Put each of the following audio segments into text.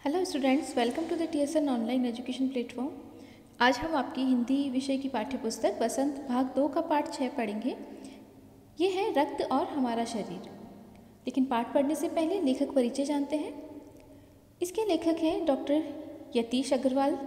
Hello students, welcome to the TSN online education platform. आज हम आपकी हिंदी विषय की पाठ्यपुस्तक बसंत भाग 2 का पाठ 6 पढ़ेंगे। ये है रक्त और हमारा शरीर। लेकिन पाठ पढ़ने से पहले लेखक परिचय जानते हैं। इसके लेखक हैं डॉक्टर यतीश अग्रवाल।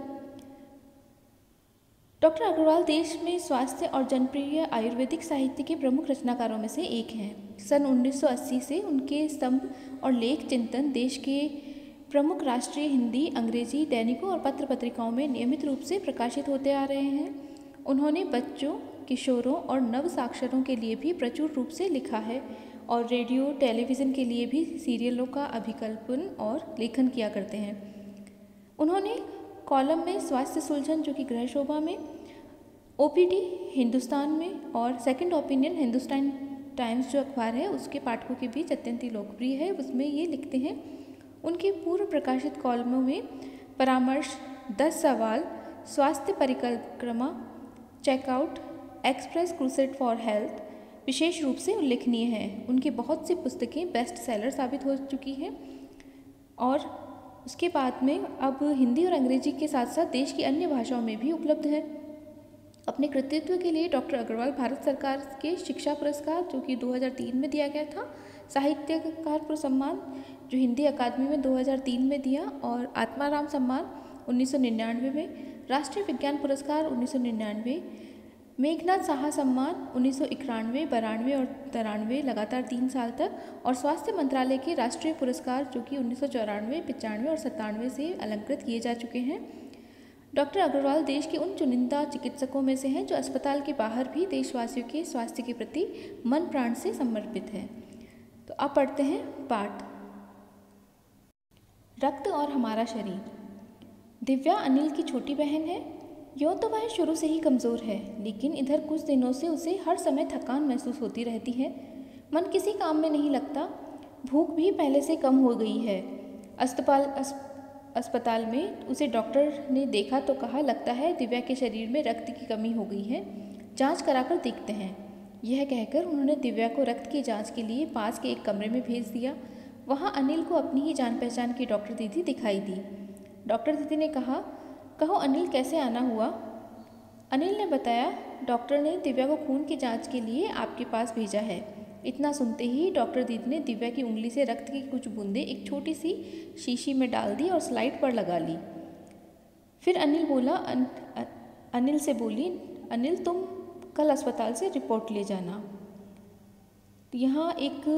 डॉक्टर अग्रवाल देश में स्वास्थ्य और जनप्रिय आयुर्वेदिक साहित्य के प्रमुख रचनाकारों में से एक हैं। सन 1980 से उनके स्तंभ और लेख चिंतन देश के प्रमुख राष्ट्रीय हिंदी, अंग्रेजी दैनिकों और पत्र पत्रिकाओं में नियमित रूप से प्रकाशित होते आ रहे हैं। उन्होंने बच्चों, किशोरों और नव साक्षरों के लिए भी प्रचुर रूप से लिखा है और रेडियो, टेलीविज़न के लिए भी सीरियलों का अभिकल्पन और लेखन किया करते हैं। उन्होंने कॉलम में स्वास्थ्य सुलझन, जो कि गृह शोभा में, OPD हिंदुस्तान में और सेकंड ओपिनियन हिंदुस्तान टाइम्स जो अखबार है उसके पाठकों के बीच अत्यंत ही लोकप्रिय है, उसमें ये लिखते हैं। उनके पूर्व प्रकाशित कॉलमों में परामर्श, 10 सवाल, स्वास्थ्य परिक्रमा, checkout, express crusade for health विशेष रूप से उल्लेखनीय हैं। उनकी बहुत सी पुस्तकें बेस्ट सेलर साबित हो चुकी हैं और उसके बाद में अब हिंदी और अंग्रेजी के साथ साथ देश की अन्य भाषाओं में भी उपलब्ध है। अपने कृतित्व के लिए डॉक्टर अग्रवाल भारत सरकार के शिक्षा पुरस्कार, जो कि 2003 में दिया गया था, साहित्यकार सम्मान जो हिंदी अकादमी में 2003 में दिया, और आत्माराम सम्मान 1999 में, राष्ट्रीय विज्ञान पुरस्कार 1999, मेघनाथ साहा सम्मान 1991, 92 और 93 लगातार 3 साल तक, और स्वास्थ्य मंत्रालय के राष्ट्रीय पुरस्कार जो कि 1994, 95 और 97 से अलंकृत किए जा चुके हैं। डॉक्टर अग्रवाल देश के उन चुनिंदा चिकित्सकों में से हैं जो अस्पताल के बाहर भी देशवासियों के स्वास्थ्य के प्रति मन प्राण से समर्पित हैं। तो अब पढ़ते हैं पाठ। रक्त और हमारा शरीर। दिव्या अनिल की छोटी बहन है। यूँ तो वह शुरू से ही कमज़ोर है, लेकिन इधर कुछ दिनों से उसे हर समय थकान महसूस होती रहती है। मन किसी काम में नहीं लगता। भूख भी पहले से कम हो गई है। अस्पताल में उसे डॉक्टर ने देखा तो कहा, लगता है दिव्या के शरीर में रक्त की कमी हो गई है, जांच कराकर देखते हैं। यह कहकर उन्होंने दिव्या को रक्त की जांच के लिए पास के एक कमरे में भेज दिया। वहां अनिल को अपनी ही जान पहचान की डॉक्टर दीदी दिखाई दी। डॉक्टर दीदी ने कहा, कहो अनिल, कैसे आना हुआ? अनिल ने बताया, डॉक्टर ने दिव्या को खून की जाँच के लिए आपके पास भेजा है। इतना सुनते ही डॉक्टर दीदी ने दिव्या की उंगली से रक्त की कुछ बूंदें एक छोटी सी शीशी में डाल दी और स्लाइड पर लगा ली। फिर अनिल से बोली, अनिल तुम कल अस्पताल से रिपोर्ट ले जाना। यहाँ एक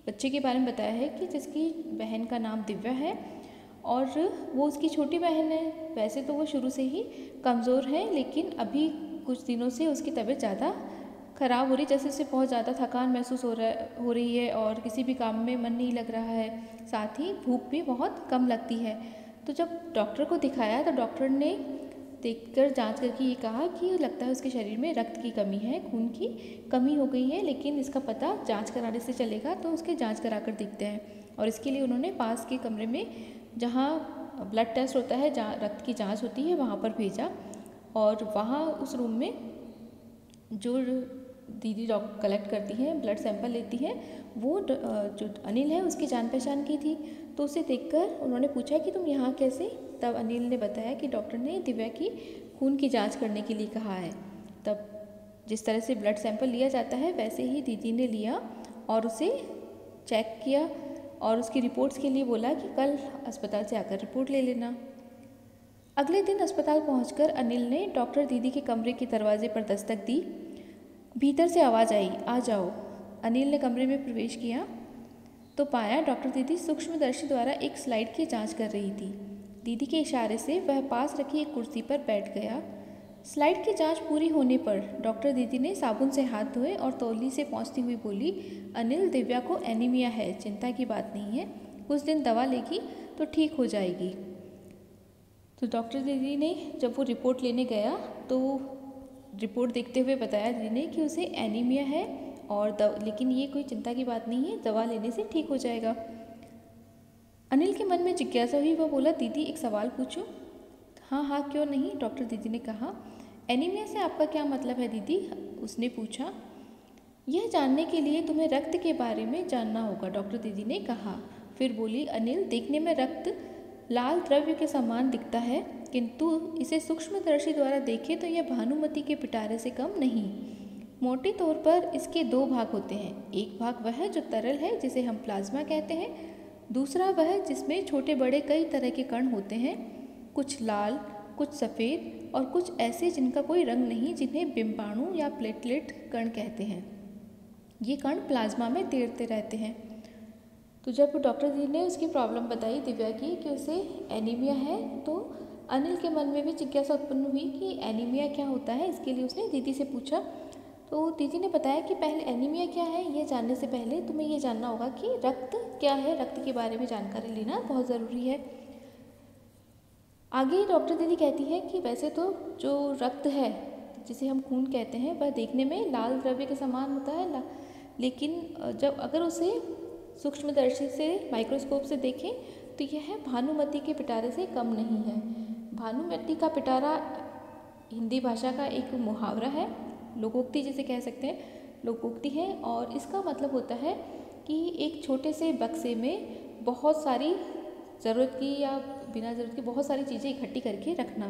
बच्चे के बारे में बताया है कि जिसकी बहन का नाम दिव्या है और वो उसकी छोटी बहन है। वैसे तो वो शुरू से ही कमज़ोर है, लेकिन अभी कुछ दिनों से उसकी तबीयत ज़्यादा ख़राब हो रही, जैसे उसे बहुत ज़्यादा थकान महसूस हो रही है और किसी भी काम में मन नहीं लग रहा है। साथ ही भूख भी बहुत कम लगती है। तो जब डॉक्टर को दिखाया तो डॉक्टर ने देखकर जांच करके ये कहा कि लगता है उसके शरीर में रक्त की कमी है, खून की कमी हो गई है, लेकिन इसका पता जांच कराने से चलेगा, तो उसके जांच कराकर देखते हैं। और इसके लिए उन्होंने पास के कमरे में, जहाँ ब्लड टेस्ट होता है, जहाँ रक्त की जाँच होती है, वहाँ पर भेजा। और वहाँ उस रूम में जो दीदी कलेक्ट करती हैं, ब्लड सैंपल लेती हैं, वो जो अनिल है उसकी जान पहचान की थी। तो उसे देखकर उन्होंने पूछा कि तुम यहाँ कैसे? तब अनिल ने बताया कि डॉक्टर ने दिव्या की खून की जांच करने के लिए कहा है। तब जिस तरह से ब्लड सैंपल लिया जाता है वैसे ही दीदी ने लिया और उसे चेक किया और उसकी रिपोर्ट्स के लिए बोला कि कल अस्पताल से आकर रिपोर्ट ले लेना। अगले दिन अस्पताल पहुँचकर अनिल ने डॉक्टर दीदी के कमरे के दरवाजे पर दस्तक दी। भीतर से आवाज़ आई, आ जाओ। अनिल ने कमरे में प्रवेश किया तो पाया डॉक्टर दीदी सूक्ष्मदर्शी द्वारा एक स्लाइड की जांच कर रही थी। दीदी के इशारे से वह पास रखी एक कुर्सी पर बैठ गया। स्लाइड की जांच पूरी होने पर डॉक्टर दीदी ने साबुन से हाथ धोए और तौली से पहुंचती हुई बोली, अनिल, दिव्या को एनीमिया है, चिंता की बात नहीं है, कुछ दिन दवा लेगी तो ठीक हो जाएगी। तो डॉक्टर दीदी ने जब वो रिपोर्ट लेने गया तो रिपोर्ट देखते हुए बताया दीदी ने कि उसे एनीमिया है और लेकिन ये कोई चिंता की बात नहीं है, दवा लेने से ठीक हो जाएगा। अनिल के मन में जिज्ञासा हुई। वह बोला, दीदी एक सवाल पूछूं? हाँ हाँ, क्यों नहीं, डॉक्टर दीदी ने कहा। एनीमिया से आपका क्या मतलब है दीदी? उसने पूछा। यह जानने के लिए तुम्हें रक्त के बारे में जानना होगा, डॉक्टर दीदी ने कहा। फिर बोली, अनिल, देखने में रक्त लाल द्रव्य के समान दिखता है, किंतु इसे सूक्ष्मदर्शी द्वारा देखें तो यह भानुमति के पिटारे से कम नहीं। मोटे तौर पर इसके दो भाग होते हैं। एक भाग वह है जो तरल है, जिसे हम प्लाज्मा कहते हैं। दूसरा वह जिसमें छोटे बड़े कई तरह के कण होते हैं, कुछ लाल, कुछ सफ़ेद और कुछ ऐसे जिनका कोई रंग नहीं, जिन्हें बिंबाणु या प्लेटलेट कण कहते हैं। ये कण प्लाज्मा में तैरते रहते हैं। तो जब डॉक्टर जी ने उसकी प्रॉब्लम बताई दिव्या की कि उसे एनीमिया है, तो अनिल के मन में भी जिज्ञासा उत्पन्न हुई कि एनीमिया क्या होता है। इसके लिए उसने दीदी से पूछा। तो दीदी ने बताया कि पहले एनीमिया क्या है ये जानने से पहले तुम्हें ये जानना होगा कि रक्त क्या है। रक्त के बारे में जानकारी लेना बहुत ज़रूरी है। आगे डॉक्टर दीदी कहती है कि वैसे तो जो रक्त है, जिसे हम खून कहते हैं, वह देखने में लाल द्रव्य के समान होता है, लेकिन जब अगर उसे सूक्ष्मदर्शी से, माइक्रोस्कोप से देखें तो यह भानुमति के पिटारे से कम नहीं है। भानुमति का पिटारा हिंदी भाषा का एक मुहावरा है, लोकोक्ति जिसे कह सकते हैं, लोकोक्ति है। और इसका मतलब होता है कि एक छोटे से बक्से में बहुत सारी ज़रूरत की या बिना ज़रूरत की बहुत सारी चीज़ें इकट्ठी करके रखना।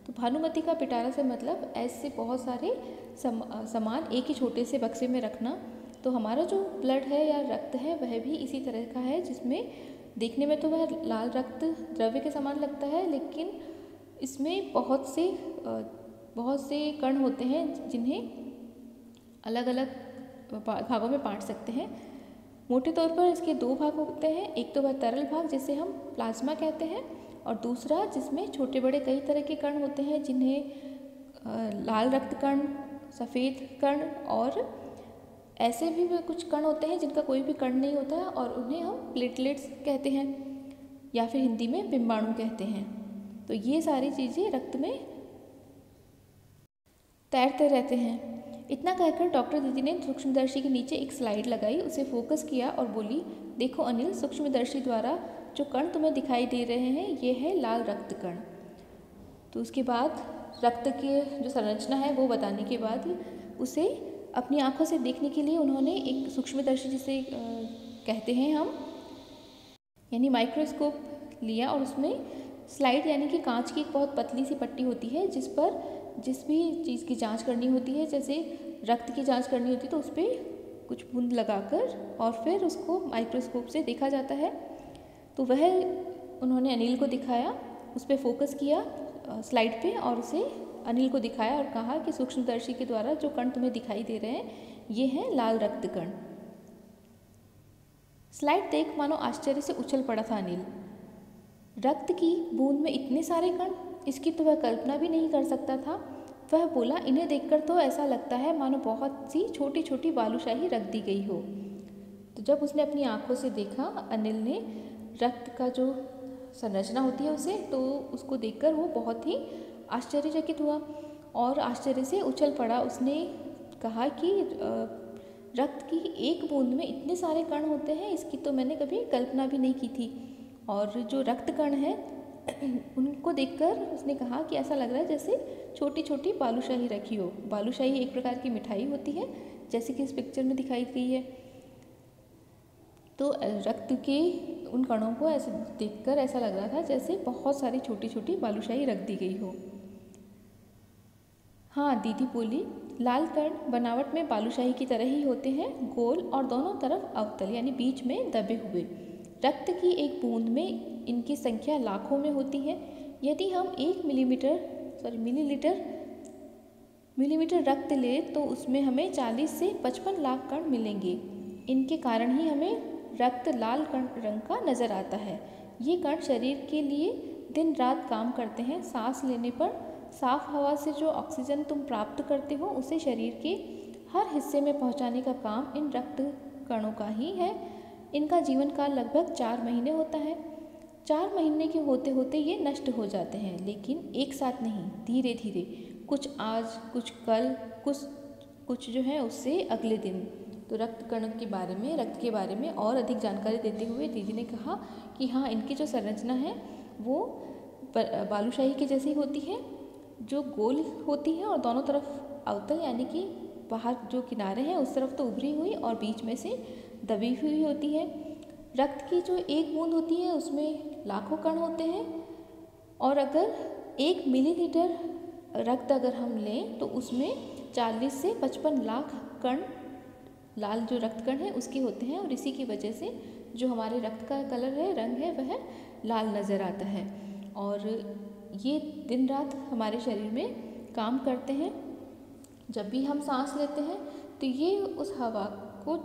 तो भानुमति का पिटारा से मतलब ऐसे बहुत सारे सामान एक ही छोटे से बक्से में रखना। तो हमारा जो ब्लड है या रक्त है वह भी इसी तरह का है, जिसमें देखने में तो वह लाल रक्त द्रव्य के समान लगता है, लेकिन इसमें बहुत से कण होते हैं जिन्हें अलग अलग भागों में बांट सकते हैं। मोटे तौर पर इसके दो भाग होते हैं। एक तो वह तरल भाग जिसे हम प्लाज्मा कहते हैं, और दूसरा जिसमें छोटे बड़े कई तरह के कण होते हैं, जिन्हें लाल रक्त कण, सफ़ेद कण और ऐसे भी कुछ कण होते हैं जिनका कोई भी कण नहीं होता है, और उन्हें हम प्लेटलेट्स कहते हैं या फिर हिंदी में बिंबाणु कहते हैं। तो ये सारी चीज़ें रक्त में तैरते रहते हैं। इतना कहकर डॉक्टर दीदी ने सूक्ष्मदर्शी के नीचे एक स्लाइड लगाई, उसे फोकस किया और बोली, देखो अनिल, सूक्ष्मदर्शी द्वारा जो कण तुम्हें दिखाई दे रहे हैं ये है लाल रक्त कण। तो उसके बाद रक्त की जो संरचना है वो बताने के बाद उसे अपनी आंखों से देखने के लिए उन्होंने एक सूक्ष्मदर्शी जिसे कहते हैं हम, यानी माइक्रोस्कोप लिया, और उसमें स्लाइड यानी कि कांच की एक बहुत पतली सी पट्टी होती है जिस पर जिस भी चीज़ की जांच करनी होती है, जैसे रक्त की जांच करनी होती है तो उस पर कुछ बूंद लगाकर और फिर उसको माइक्रोस्कोप से देखा जाता है। तो वह उन्होंने अनिल को दिखाया, उस पर फोकस किया स्लाइड पे और उसे अनिल को दिखाया और कहा कि सूक्ष्मदर्शी के द्वारा जो कण तुम्हें दिखाई दे रहे हैं ये हैं लाल रक्त कण। स्लाइड देख मानो आश्चर्य से उछल पड़ा था अनिल। रक्त की बूंद में इतने सारे कण, इसकी तो वह कल्पना भी नहीं कर सकता था। वह बोला, इन्हें देखकर तो ऐसा लगता है मानो बहुत सी छोटी छोटी बालूशाही रख दी गई हो। तो जब उसने अपनी आंखों से देखा अनिल ने रक्त का जो संरचना होती है उसे, तो उसको देखकर वो बहुत ही आश्चर्यचकित हुआ और आश्चर्य से उछल पड़ा। उसने कहा कि रक्त की एक बूंद में इतने सारे कण होते हैं, इसकी तो मैंने कभी कल्पना भी नहीं की थी। और जो रक्त कण हैं उनको देखकर उसने कहा कि ऐसा लग रहा है जैसे छोटी छोटी बालूशाही रखी हो। बालूशाही एक प्रकार की मिठाई होती है, जैसे कि इस पिक्चर में दिखाई गई है। तो रक्त के उन कणों को ऐसे देखकर ऐसा लग रहा था जैसे बहुत सारी छोटी छोटी बालूशाही रख दी गई हो। हाँ, दीदी बोली, लाल कण बनावट में बालूशाही की तरह ही होते हैं, गोल और दोनों तरफ अवतल यानी बीच में दबे हुए। रक्त की एक बूंद में इनकी संख्या लाखों में होती है। यदि हम 1 मिलीलीटर रक्त ले तो उसमें हमें 40 से 55 लाख कण मिलेंगे। इनके कारण ही हमें रक्त लाल रंग का नज़र आता है। ये कण शरीर के लिए दिन रात काम करते हैं। सांस लेने पर साफ हवा से जो ऑक्सीजन तुम प्राप्त करते हो उसे शरीर के हर हिस्से में पहुंचाने का काम इन रक्त कणों का ही है। इनका जीवन काल लगभग 4 महीने होता है। 4 महीने के होते होते ये नष्ट हो जाते हैं, लेकिन एक साथ नहीं, धीरे धीरे, कुछ आज, कुछ कल, कुछ जो है उससे अगले दिन। तो रक्त कण के बारे में, रक्त के बारे में और अधिक जानकारी देते हुए दीदी ने कहा कि हाँ, इनकी जो संरचना है वो बालूशाही के जैसी होती है, जो गोल होती है और दोनों तरफ अवतल यानी कि बाहर जो किनारे हैं उस तरफ तो उभरी हुई और बीच में से दबी हुई होती है। रक्त की जो एक बूंद होती है उसमें लाखों कण होते हैं, और अगर 1 मिलीलीटर रक्त अगर हम लें तो उसमें 40 से 55 लाख कण, लाल जो रक्त कण है उसके होते हैं, और इसी की वजह से जो हमारे रक्त का कलर है, रंग है, वह लाल नज़र आता है। और ये दिन रात हमारे शरीर में काम करते हैं। जब भी हम सांस लेते हैं तो ये उस हवा को,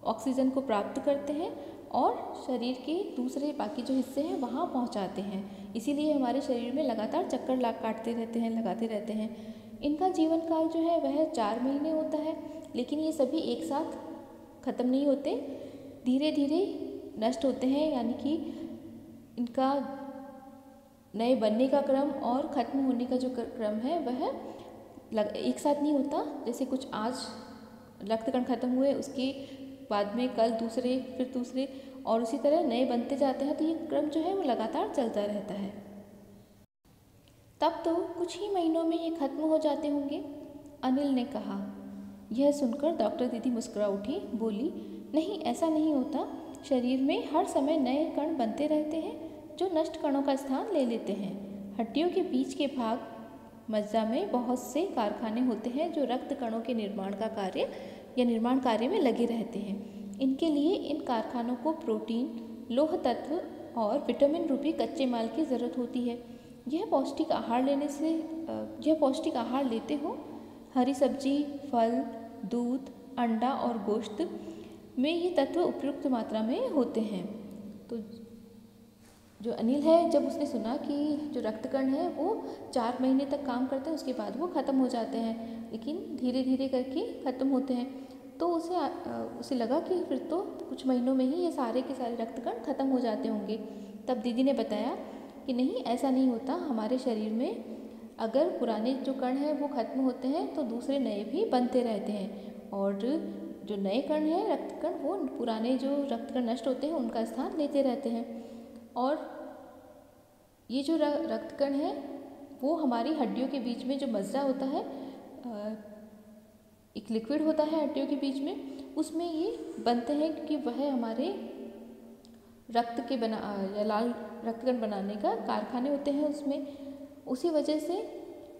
ऑक्सीजन को प्राप्त करते हैं और शरीर के दूसरे बाकी जो हिस्से हैं वहाँ पहुँचाते हैं। इसीलिए हमारे शरीर में लगातार चक्कर काटते रहते हैं, लगाते रहते हैं। इनका जीवन काल जो है वह 4 महीने होता है, लेकिन ये सभी एक साथ ख़त्म नहीं होते, धीरे धीरे नष्ट होते हैं। यानी कि इनका नए बनने का क्रम और ख़त्म होने का जो क्रम है वह एक साथ नहीं होता। जैसे कुछ आज रक्त कण खत्म हुए, उसके बाद में कल दूसरे, फिर दूसरे, और उसी तरह नए बनते जाते हैं। तो ये क्रम जो है वो लगातार चलता रहता है। तब तो कुछ ही महीनों में ये खत्म हो जाते होंगे, अनिल ने कहा। यह सुनकर डॉक्टर दीदी मुस्कुरा उठी, बोली, नहीं, ऐसा नहीं होता। शरीर में हर समय नए कण बनते रहते हैं जो नष्ट कणों का स्थान ले लेते हैं। हड्डियों के बीच के भाग मज्जा में बहुत से कारखाने होते हैं जो रक्त कणों के निर्माण कार्य में लगे रहते हैं। इनके लिए इन कारखानों को प्रोटीन, लौह तत्व और विटामिन रूपी कच्चे माल की ज़रूरत होती है। यह पौष्टिक आहार लेते हो, हरी सब्जी, फल, दूध, अंडा और गोश्त में ये तत्व उपयुक्त मात्रा में होते हैं। तो जो अनिल है, जब उसने सुना कि जो रक्त कण है वो 4 महीने तक काम करते हैं, उसके बाद वो ख़त्म हो जाते हैं, लेकिन धीरे धीरे करके ख़त्म होते हैं, तो उसे लगा कि फिर तो कुछ महीनों में ही ये सारे के सारे रक्त कण ख़त्म हो जाते होंगे। तब दीदी ने बताया कि नहीं, ऐसा नहीं होता। हमारे शरीर में अगर पुराने जो कण हैं वो ख़त्म होते हैं तो दूसरे नए भी बनते रहते हैं, और जो नए कण हैं, रक्त कण, वो पुराने जो रक्त कण नष्ट होते हैं उनका स्थान लेते रहते हैं। और ये जो रक्त कण है वो हमारी हड्डियों के बीच में जो मज्जा होता है, एक लिक्विड होता है हड्डियों के बीच में, उसमें ये बनते हैं, क्योंकि वह हमारे लाल रक्त कण बनाने का कारखाने होते हैं उसमें। उसी वजह से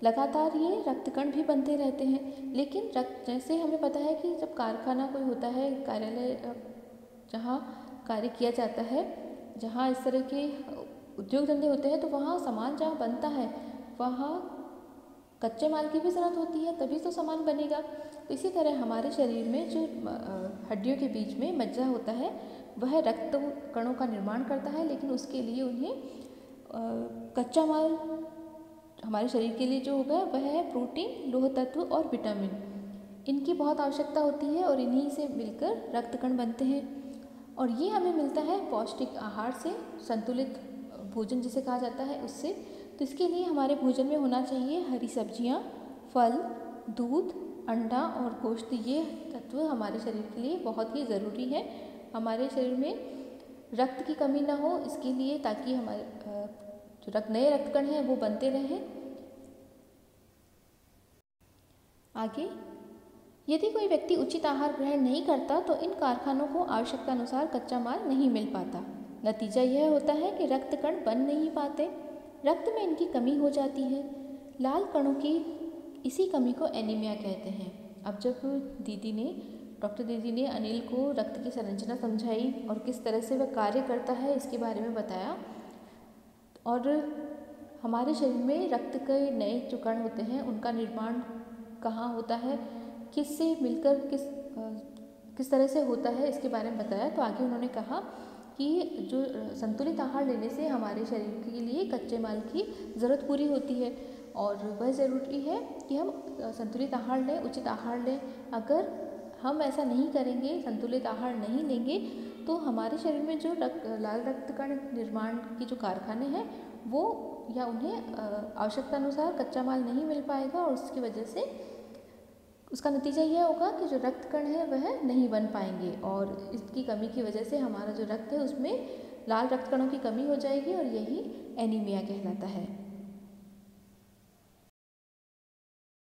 लगातार ये रक्त कण भी बनते रहते हैं। लेकिन जैसे हमें पता है कि जब कारखाना कोई होता है, कार्यालय जहाँ कार्य किया जाता है, जहाँ इस तरह के उद्योग धंधे होते हैं, तो वहाँ सामान जहाँ बनता है वहाँ कच्चे माल की भी ज़रूरत होती है, तभी तो सामान बनेगा। तो इसी तरह हमारे शरीर में जो हड्डियों के बीच में मज्जा होता है वह रक्त कणों का निर्माण करता है, लेकिन उसके लिए उन्हें कच्चा माल हमारे शरीर के लिए जो होगा वह है प्रोटीन, लौह तत्व और विटामिन। इनकी बहुत आवश्यकता होती है और इन्हीं से मिलकर रक्त कण बनते हैं। और ये हमें मिलता है पौष्टिक आहार से, संतुलित भोजन जिसे कहा जाता है उससे। तो इसके लिए हमारे भोजन में होना चाहिए हरी सब्जियाँ, फल, दूध, अंडा और गोश्त। ये तत्व हमारे शरीर के लिए बहुत ही ज़रूरी है, हमारे शरीर में रक्त की कमी ना हो इसके लिए, ताकि हमारे जो नए रक्त कण हैं वो बनते रहें। आगे, यदि कोई व्यक्ति उचित आहार ग्रहण नहीं करता तो इन कारखानों को आवश्यकता अनुसार कच्चा माल नहीं मिल पाता। नतीजा यह होता है कि रक्त कण बन नहीं पाते, रक्त में इनकी कमी हो जाती है। लाल कणों की इसी कमी को एनीमिया कहते हैं। अब जब डॉक्टर दीदी ने अनिल को रक्त की संरचना समझाई और किस तरह से वह कार्य करता है इसके बारे में बताया, और हमारे शरीर में रक्त के नए जो कण होते हैं उनका निर्माण कहाँ होता है, किससे मिलकर किस तरह से होता है, इसके बारे में बताया। तो आगे उन्होंने कहा कि जो संतुलित आहार लेने से हमारे शरीर के लिए कच्चे माल की ज़रूरत पूरी होती है, और वह ज़रूरी है कि हम संतुलित आहार लें, उचित आहार लें। अगर हम ऐसा नहीं करेंगे, संतुलित आहार नहीं लेंगे, तो हमारे शरीर में जो लाल रक्त कण निर्माण के जो कारखाने हैं वो या उन्हें आवश्यकता अनुसार कच्चा माल नहीं मिल पाएगा, और उसकी वजह से उसका नतीजा यह होगा कि जो रक्त कण है वह नहीं बन पाएंगे, और इसकी कमी की वजह से हमारा जो रक्त है उसमें लाल रक्त कणों की कमी हो जाएगी, और यही एनीमिया कहलाता है।